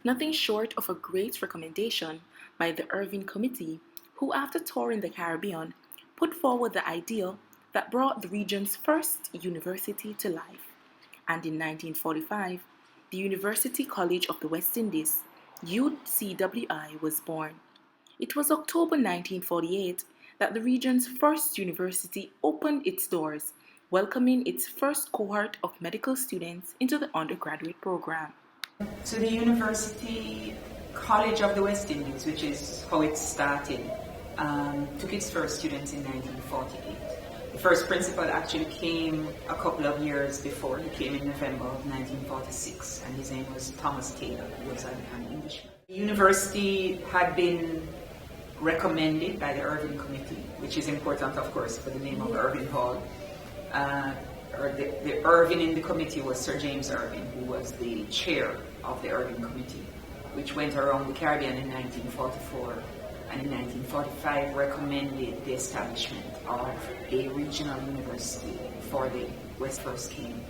nothing short of a great recommendation by the Irvine Committee, who, after touring the Caribbean, put forward the ideal that brought the region's first university to life. And in 1945, the University College of the West Indies, UCWI, was born. It was October 1948 that the region's first university opened its doors, welcoming its first cohort of medical students into the undergraduate program. So the University College of the West Indies, which is how it started, took its first students in 1948. The first principal actually came a couple of years before. He came in November of 1946, and his name was Thomas Taylor. He was an Englishman. The university had been recommended by the Irvine Committee, which is important, of course, for the name of Irvine Hall. The Irvine in the committee was Sir James Irvine, who was the chair of the Irvine Committee, which went around the Caribbean in 1944 and in 1945 recommended the establishment of a regional university before the West first came.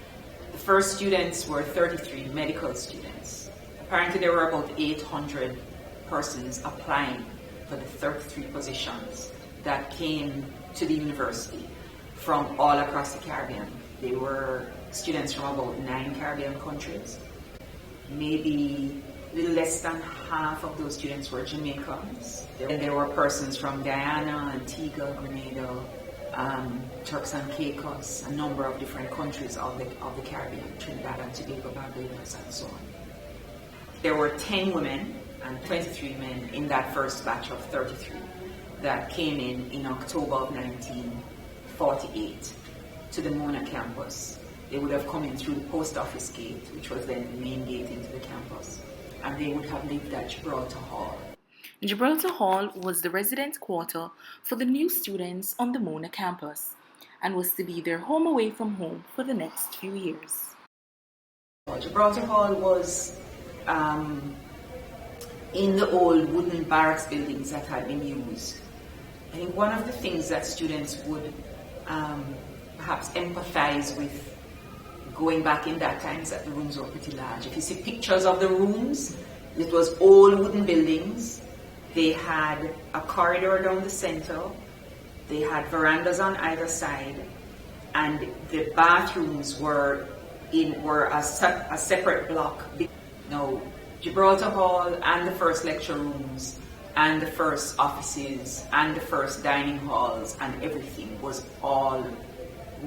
The first students were 33 medical students. Apparently there were about 800 persons applying for the 33 positions that came to the university from all across the Caribbean. They were students from about 9 Caribbean countries. Maybe a little less than half of those students were Jamaicans. And there were persons from Guyana, Antigua, Grenada, Turks and Caicos, a number of different countries of the Caribbean, Trinidad and Tobago, Barbados, and so on. There were 10 women and 23 men in that first batch of 33 that came in October of 1948 to the Mona campus. They would have come in through the post office gate, which was then the main gate into the campus, and they would have lived at Gibraltar Hall. Gibraltar Hall was the residence quarter for the new students on the Mona campus and was to be their home away from home for the next few years. Gibraltar Hall was in the old wooden barracks buildings that had been used. I think one of the things that students would perhaps empathize with going back in that time is that the rooms were pretty large. If you see pictures of the rooms, it was old wooden buildings. They had a corridor down the center. They had verandas on either side, and the bathrooms were a separate block. Now, Gibraltar Hall and the first lecture rooms and the first offices and the first dining halls and everything was all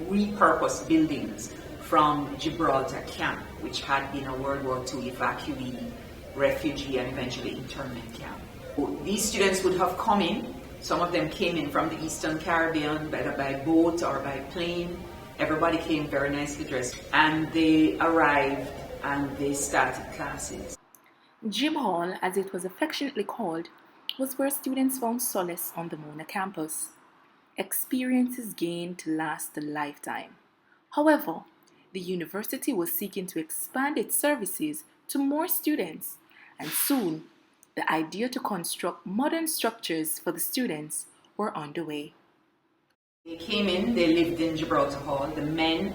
repurposed buildings from Gibraltar Camp, which had been a World War II evacuee, refugee, and eventually internment camp. These students would have come in. Some of them came in from the Eastern Caribbean, whether by boat or by plane. Everybody came very nicely dressed, and they arrived and they started classes. Gib Hall, as it was affectionately called, was where students found solace on the Mona campus. Experiences gained to last a lifetime. However, the university was seeking to expand its services to more students, and soon the idea to construct modern structures for the students were underway. They came in, they lived in Gibraltar Hall. The men,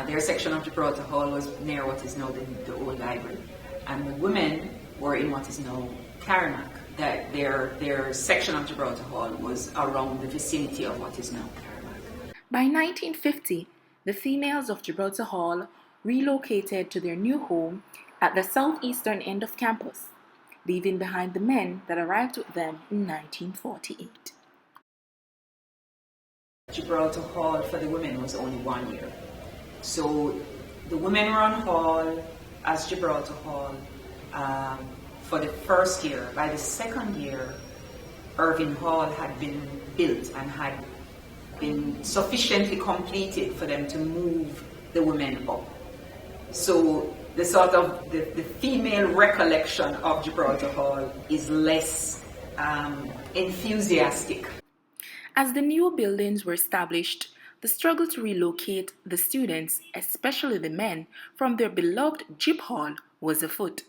their section of Gibraltar Hall was near what is now the old library, and the women were in what is now Carrimack. That their section of Gibraltar Hall was around the vicinity of what is now Carrimack. By 1950, the females of Gibraltar Hall relocated to their new home at the southeastern end of campus, leaving behind the men that arrived with them in 1948. Gibraltar Hall for the women was only 1 year. So the women were on hall as Gibraltar Hall for the first year. By the second year, Irvine Hall had been built and had been sufficiently completed for them to move the women up. So the sort of the female recollection of Gibraltar Hall is less enthusiastic. As the new buildings were established, the struggle to relocate the students, especially the men, from their beloved Gib Hall was afoot.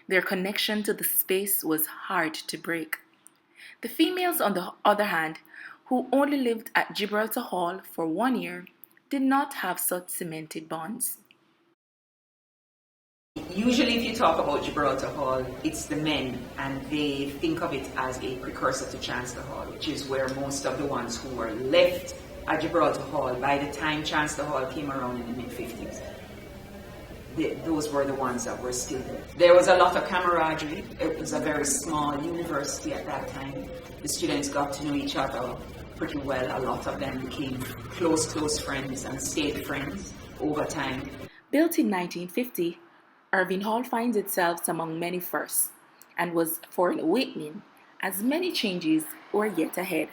Their connection to the space was hard to break. The females, on the other hand, who only lived at Gibraltar Hall for 1 year, did not have such cemented bonds. Usually, if you talk about Gibraltar Hall, it's the men, and they think of it as a precursor to Chancellor Hall, which is where most of the ones who were left at Gibraltar Hall by the time Chancellor Hall came around in the mid-50s. Those were the ones that were still there. There was a lot of camaraderie. It was a very small university at that time. The students got to know each other pretty well. A lot of them became close friends and stayed friends over time. Built in 1950, Irvine Hall finds itself among many firsts and was for an awakening as many changes were yet ahead.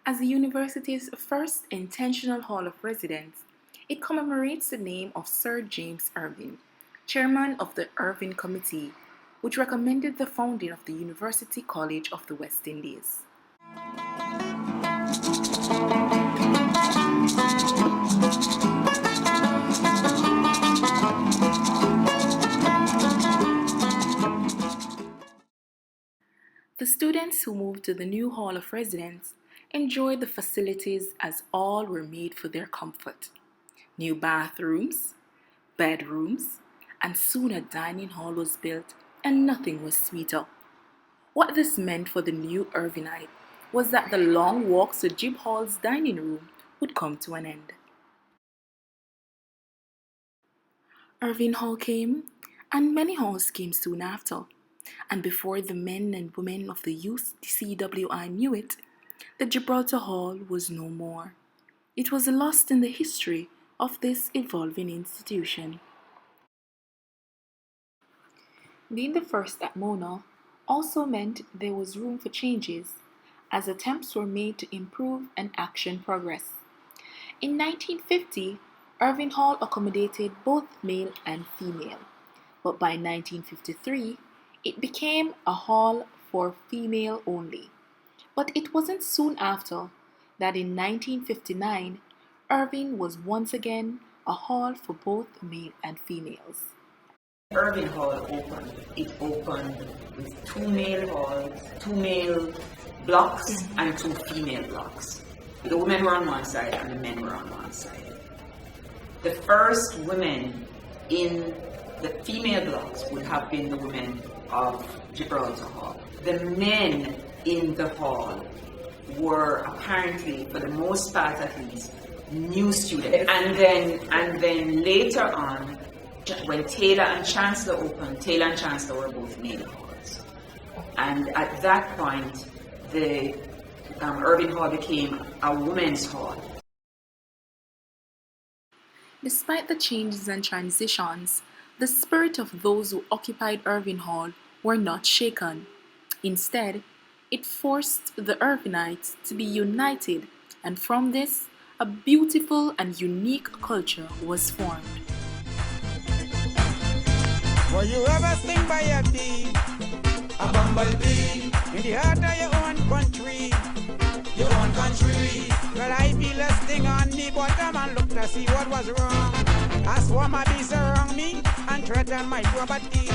As the university's first intentional hall of residence, it commemorates the name of Sir James Irvine, chairman of the Irvine Committee, which recommended the founding of the University College of the West Indies. The students who moved to the new Hall of Residence enjoyed the facilities as all were made for their comfort. New bathrooms, bedrooms, and soon a dining hall was built, and nothing was sweeter. What this meant for the new Irvinite was that the long walks to Jib Hall's dining room would come to an end. Irvine Hall came, and many halls came soon after. And before the men and women of the UCWI knew it, the Gibraltar Hall was no more. It was lost in the history of this evolving institution. Being the first at Mona also meant there was room for changes, as attempts were made to improve and action progress. In 1950, Irvine Hall accommodated both male and female, but by 1953, it became a hall for female only. But it wasn't soon after that in 1959, Irvine was once again a hall for both male and females. Irvine Hall opened. It opened with two male blocks and two female blocks. The women were on one side and the men were on one side. The first women in the female blocks would have been the women of Gibraltar Hall. The men in the hall were apparently, for the most part at least, new students. And then later on, when Taylor and Chancellor opened, Taylor and Chancellor were both male halls. And at that point, the Irvine Hall became a women's hall. Despite the changes and transitions, the spirit of those who occupied Irvine Hall were not shaken. Instead, it forced the Irvinites to be united, and from this, a beautiful and unique culture was formed. Were you ever sting by a bee? A bumblebee. In the heart of your own country. Your own country. Well, I feel a sting on the bottom and look to see what was wrong. A swarm of bees around me and threaten my property.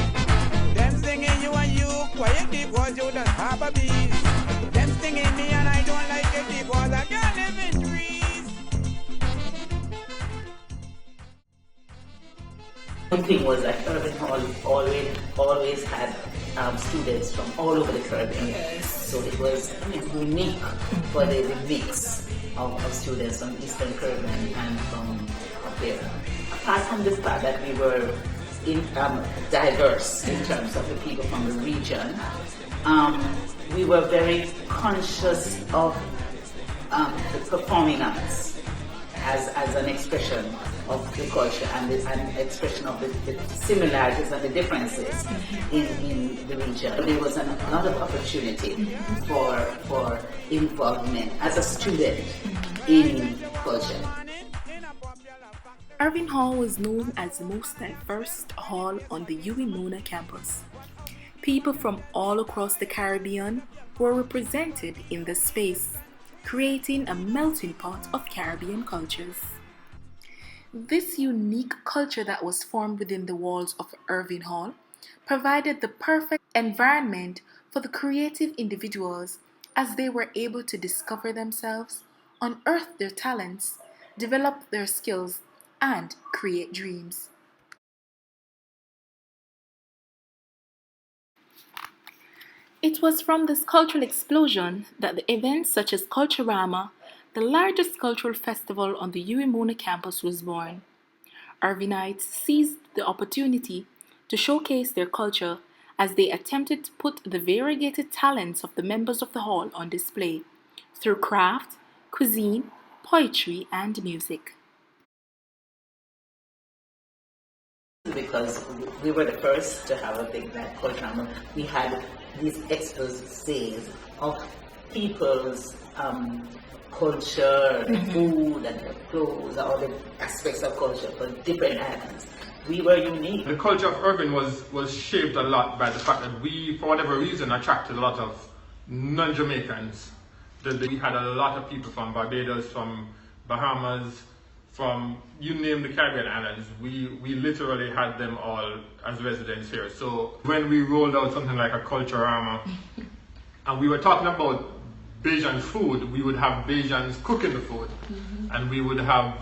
Them stinging you and you quiet because you don't have a bees. Them stinging me and I don't like it because I can't live in trees. One thing was that Irvine Hall always had students from all over the Caribbean. Yes. So it was unique for the mix of students from Eastern Caribbean and from up there. Apart from the fact that we were diverse in terms of the people from the region, we were very conscious of the performing arts as an expression of the culture and an expression of the similarities and the differences in the region. There was another opportunity for involvement as a student in culture. Irvine Hall was known as the most diverse hall on the UWI Mona campus. People from all across the Caribbean were represented in the space, creating a melting pot of Caribbean cultures. This unique culture that was formed within the walls of Irvine Hall provided the perfect environment for the creative individuals as they were able to discover themselves, unearth their talents, develop their skills, and create dreams. It was from this cultural explosion that the events such as Culturama, the largest cultural festival on the UWI campus, was born. Irvinites seized the opportunity to showcase their culture as they attempted to put the variegated talents of the members of the hall on display through craft, cuisine, poetry, and music. Because we were the first to have a big black culture. We had these exposés of people's culture, the food and the clothes, all the aspects of culture for different islands. We were unique. The culture of Irvine was shaped a lot by the fact that we, for whatever reason, attracted a lot of non-Jamaicans. We had a lot of people from Barbados, from Bahamas, from you name the Caribbean islands. We literally had them all as residents here. So when we rolled out something like a Culturama, and we were talking about Bajan food, we would have Bajans cooking the food, and we would have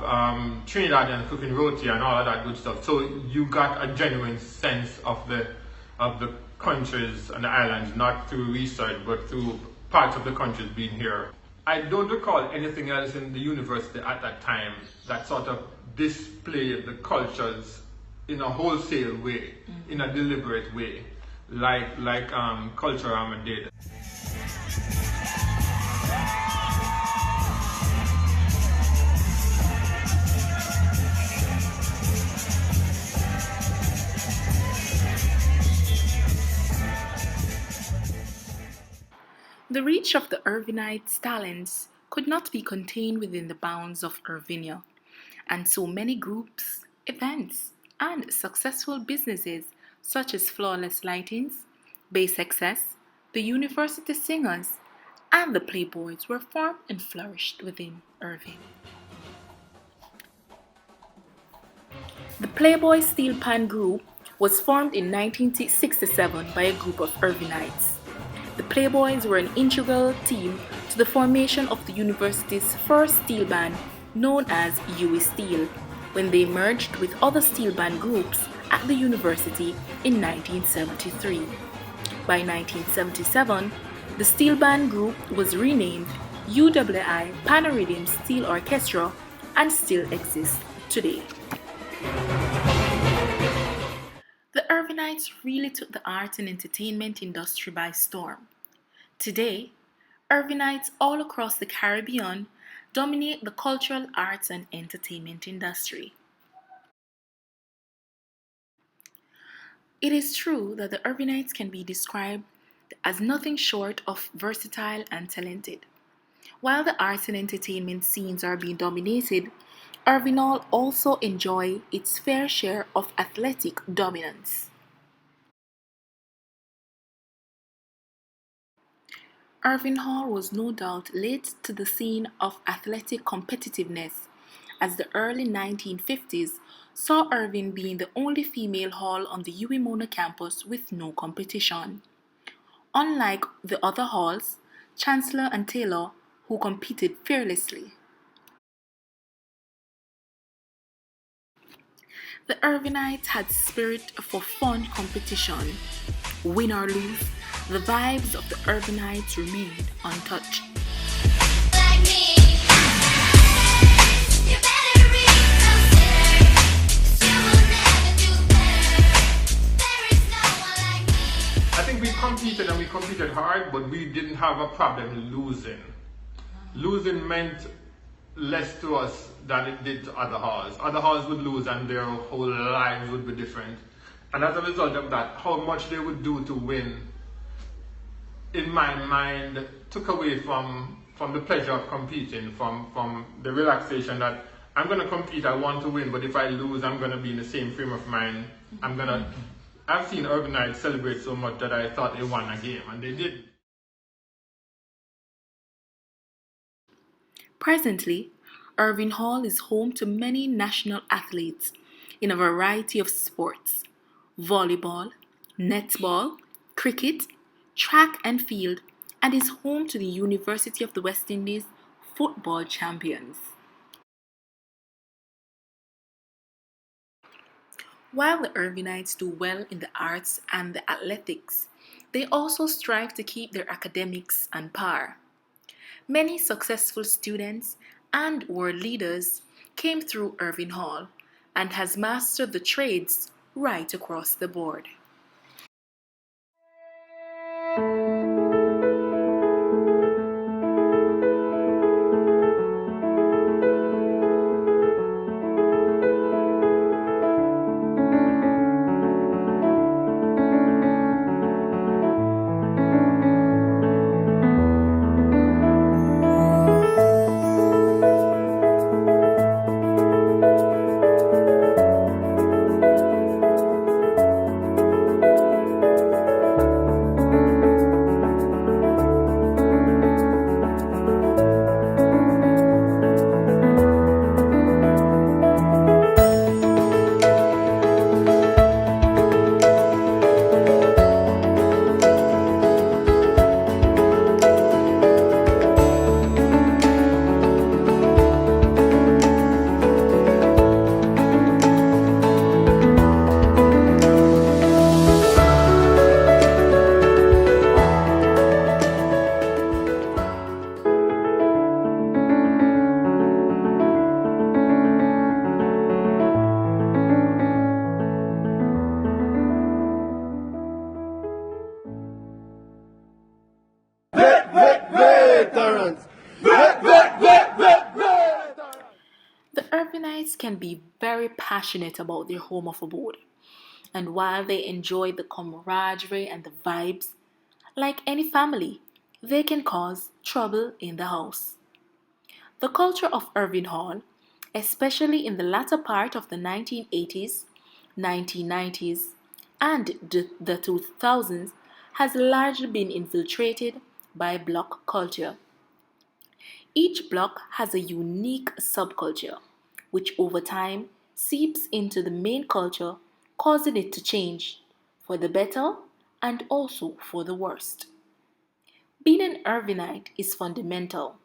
Trinidadians cooking roti and all of that good stuff. So you got a genuine sense of the countries and the islands, not through research, but through parts of the countries being here. I don't recall anything else in the university at that time that sort of displayed the cultures in a wholesale way, in a deliberate way, like Culturama did. The reach of the Irvinites' talents could not be contained within the bounds of Irvinia, and so many groups, events, and successful businesses such as Flawless Lightings, Bay Success, the University Singers, and the Playboys were formed and flourished within Irvine. The Playboy Steel Pan Group was formed in 1967 by a group of Irvinites. The Playboys were an integral team to the formation of the university's first steel band, known as UWI Steel, when they merged with other steel band groups at the university in 1973. By 1977, the steel band group was renamed UWI Panaridium Steel Orchestra and still exists today. The Irvinites really took the arts and entertainment industry by storm. Today, Irvinites all across the Caribbean dominate the cultural arts and entertainment industry. It is true that the Irvinites can be described as nothing short of versatile and talented. While the arts and entertainment scenes are being dominated, Irvine Hall also enjoy its fair share of athletic dominance. Irvine Hall was no doubt late to the scene of athletic competitiveness, as the early 1950s saw Irvine being the only female hall on the UWI campus with no competition. Unlike the other halls, Chancellor and Taylor, who competed fearlessly. The Irvinites had spirit for fun competition. Win or lose, the vibes of the Irvinites remained untouched. I think we competed and we competed hard, but we didn't have a problem losing. Losing meant less to us than it did to other halls. Other halls would lose and their whole lives would be different. And as a result of that, how much they would do to win, in my mind, took away from the pleasure of competing, from the relaxation that I'm going to compete, I want to win, but if I lose, I'm going to be in the same frame of mind. I've seen Urbanites celebrate so much that I thought they won a game, and they did. Presently, Irvine Hall is home to many national athletes in a variety of sports: volleyball, netball, cricket, track and field, and is home to the University of the West Indies football champions. While the Irvinites do well in the arts and the athletics, they also strive to keep their academics on par. Many successful students and world leaders came through Irvine Hall and has mastered the trades right across the board. The Irvinites can be very passionate about their home of abode, and while they enjoy the camaraderie and the vibes, like any family, they can cause trouble in the house. The culture of Irvine Hall, especially in the latter part of the 1980s, 1990s, and the 2000s, has largely been infiltrated by block culture. Each block has a unique subculture, which over time seeps into the main culture, causing it to change for the better and also for the worst. Being an Irvinite is fundamental,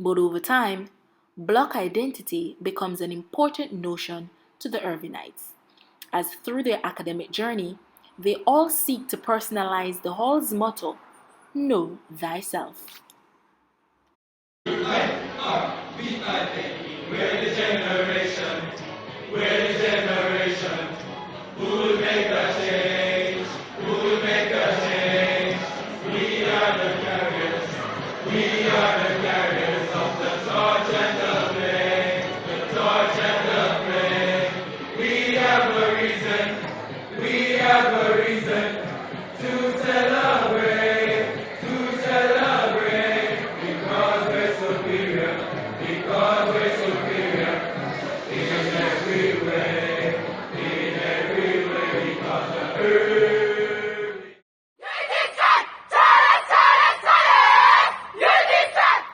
but over time, block identity becomes an important notion to the Irvinites, as through their academic journey, they all seek to personalize the hall's motto, Know Thyself.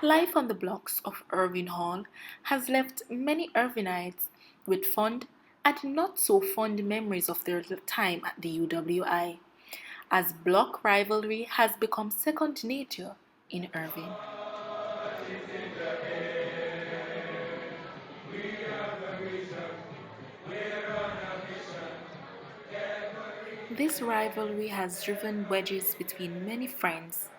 Life on the blocks of Irvine Hall has left many Irvinites with fond and not so fond memories of their time at the UWI, as block rivalry has become second nature in Irvine. This rivalry has driven wedges between many friends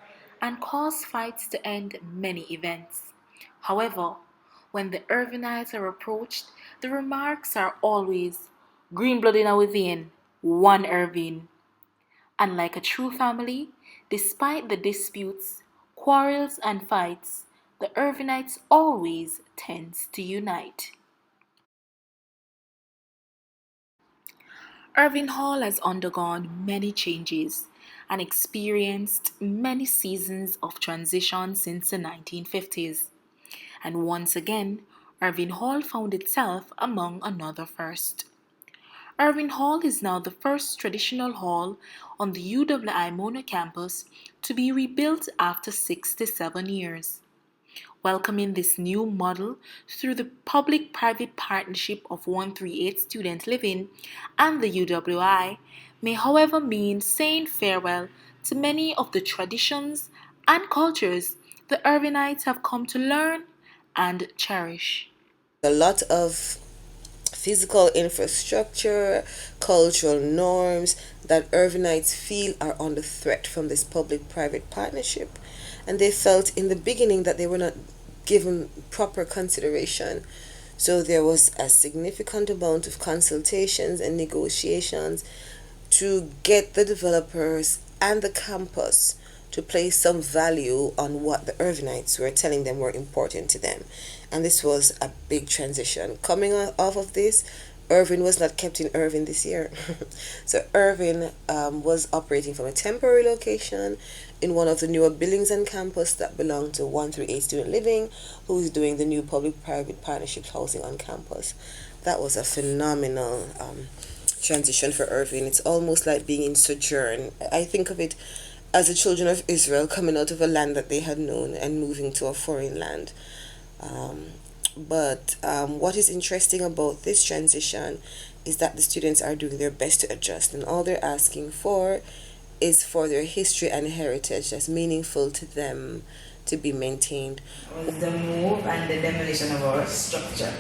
and caused fights to end many events. However, when the Irvinites are approached, the remarks are always green blood in our vein, one Irvine. And like a true family, despite the disputes, quarrels, and fights, the Irvinites always tends to unite. Irvine Hall has undergone many changes and experienced many seasons of transition since the 1950s. And once again, Irvine Hall found itself among another first. Irvine Hall is now the first traditional hall on the UWI Mona campus to be rebuilt after 67 years. Welcoming this new model through the public-private partnership of 138 Student Living and the UWI may however mean saying farewell to many of the traditions and cultures the Irvinites have come to learn and cherish. A lot of physical infrastructure, cultural norms that Irvinites feel are under threat from this public private partnership. And they felt in the beginning that they were not given proper consideration. So there was a significant amount of consultations and negotiations to get the developers and the campus to place some value on what the Irvinites were telling them were important to them. And this was a big transition. Coming off of this, Irvine was not kept in Irvine this year. So Irvine was operating from a temporary location in one of the newer buildings on campus that belong to 1 through 8 student living, who is doing the new public-private partnerships housing on campus. That was a phenomenal transition for Irvine. It's almost like being in sojourn. I think of it as the children of Israel coming out of a land that they had known and moving to a foreign land. But what is interesting about this transition is that the students are doing their best to adjust, and all they're asking for is for their history and heritage that's meaningful to them to be maintained. Was the move and the demolition of our structure.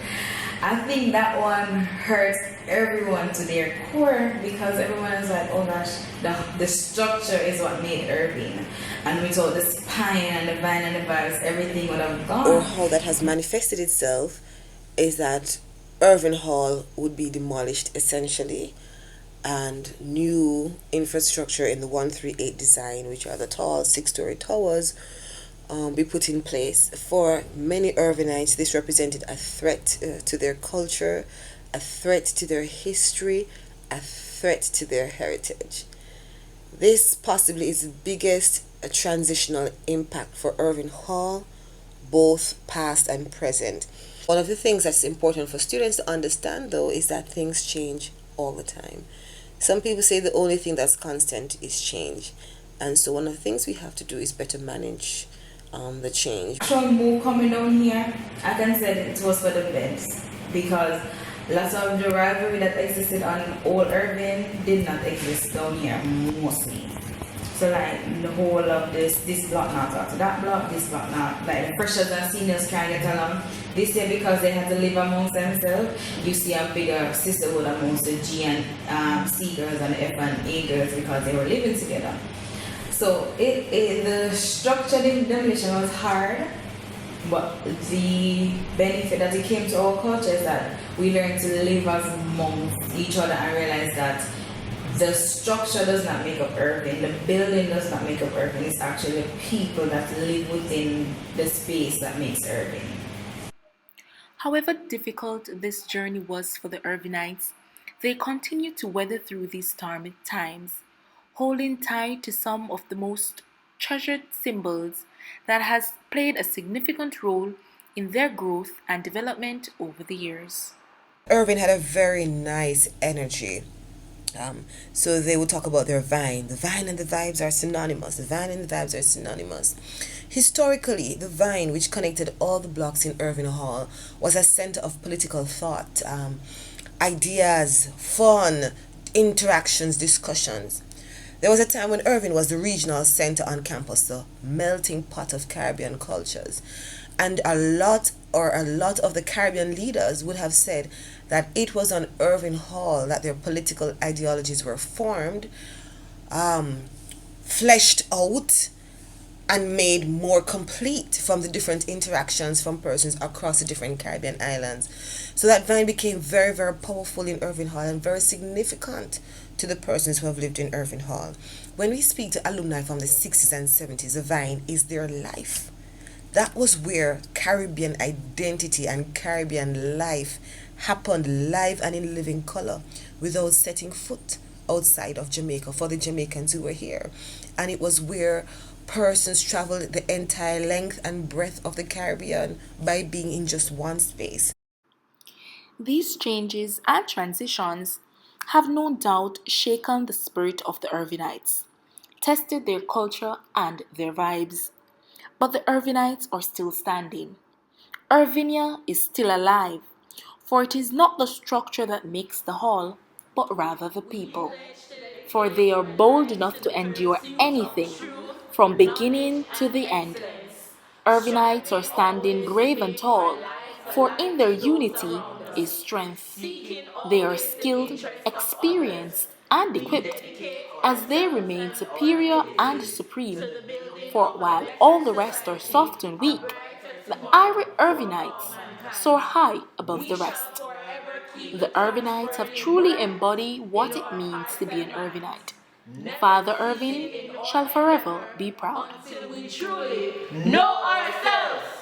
I think that one hurts everyone to their core because everyone is like, oh gosh, the structure is what made Irvine. And without the spine and the vine and the vibes, everything would have gone. Or how that has manifested itself is that Irvine Hall would be demolished essentially, and new infrastructure in the 138 design, which are the tall 6-story towers, be put in place. For many Irvinites, this represented a threat to their culture, a threat to their history, a threat to their heritage. This possibly is the biggest transitional impact for Irvine Hall, both past and present. One of the things that's important for students to understand, though, is that things change all the time. Some people say the only thing that's constant is change. And so one of the things we have to do is better manage the change. Actual move coming down here, I can say it was for the best because lots of the rivalry that existed on Old Irvine did not exist down here mostly. So like the whole of this block now talk to that block, this block now, like the freshers and seniors trying to get along. This year because they had to live amongst themselves, you see a bigger sisterhood amongst the G and C girls and the F and A girls because they were living together. So the structure demolition was hard, but the benefit that it came to our culture is that we learned to live as amongst each other and realize that the structure does not make up Irvine, the building does not make up Irvine, it's actually the people that live within the space that makes Irvine. However difficult this journey was for the Irvinites, they continued to weather through these stormy times, holding tight to some of the most treasured symbols that has played a significant role in their growth and development over the years. Irvine had a very nice energy. So they would talk about their vine. The vine and the vibes are synonymous. The vine and the vibes are synonymous. Historically, the vine, which connected all the blocks in Irvine Hall, was a center of political thought, ideas, fun, interactions, discussions. There was a time when Irvine was the regional center on campus, the melting pot of Caribbean cultures. And a lot of the Caribbean leaders would have said that it was on Irvine Hall that their political ideologies were formed, fleshed out, and made more complete from the different interactions from persons across the different Caribbean islands. So that vine became very, very powerful in Irvine Hall and very significant to the persons who have lived in Irvine Hall. When we speak to alumni from the 60s and 70s, the vine is their life. That was where Caribbean identity and Caribbean life happened live and in living color without setting foot outside of Jamaica for the Jamaicans who were here. And it was where persons traveled the entire length and breadth of the Caribbean by being in just one space. These changes and transitions have no doubt shaken the spirit of the Irvinites, tested their culture and their vibes. But the Irvinites are still standing. Irvinia is still alive, for it is not the structure that makes the hall, but rather the people. For they are bold enough to endure anything, from beginning to the end. Irvinites are standing brave and tall, For in their unity is strength. They are skilled, experienced, and equipped, as they remain superior and supreme. For while all the rest are soft and weak, the Irvinites soar high above the rest. The Irvinites have truly embodied what it means to be an Irvinite. Father Irvine shall forever be proud. Until we truly know ourselves.